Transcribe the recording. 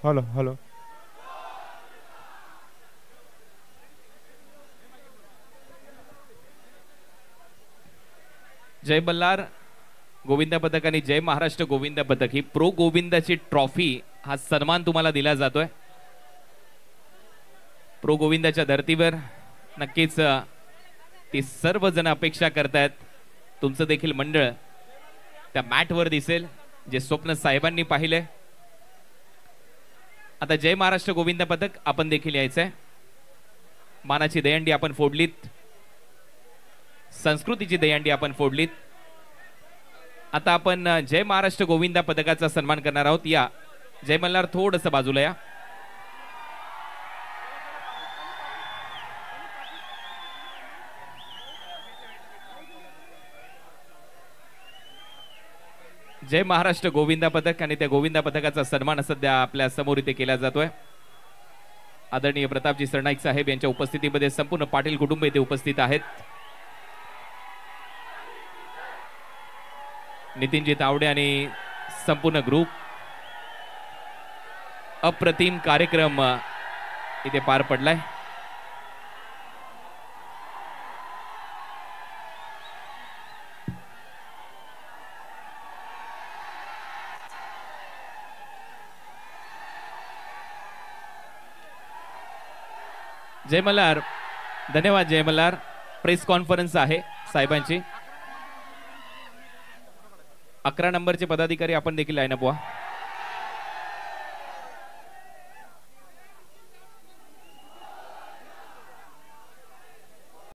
Hello hello. जय मल्हार गोविंद पदक आणि जय महाराष्ट्र गोविंद पदक ही प्रो गोविंदाची ट्रॉफी हा सन्मान तुम्हाला दिला जातोय. प्रो गोविंदाच्या धर्तीवर नक्कीच ती सर्वजण अपेक्षा करतायत तुमचं देखील मंडळ त्या मॅटवर दिसेल जे स्वप्न साहेबांनी पाहिले. आता जय महाराष्ट्र गोविंद पदक आपण देखील यायचंय. मानाची दहीहंडी आपण फोडलीत, संस्कृतीची दहीहंडी आपण फोडलीत. आता आपण जय महाराष्ट्र गोविंदा पदकाचा सन्मान करणार आहोत. या जय मल्हार थोडस बाजूला या. जय महाराष्ट्र गोविंदा पदक आणि त्या गोविंदा पदकाचा सन्मान सध्या आपल्या समोर इथे केला जातोय. आदरणीय प्रतापजी सरनाईक साहेब यांच्या उपस्थितीमध्ये संपूर्ण पाटील कुटुंब इथे उपस्थित आहेत. नितीनजी तावडे आणि संपूर्ण ग्रुप. अप्रतिम कार्यक्रम इथे पार पडलाय. जय मल्हार. धन्यवाद जय मल्हार. प्रेस कॉन्फरन्स आहे साहेबांची. 11 नंबरचे पदाधिकारी आपण देखील लाईन अप व्हा.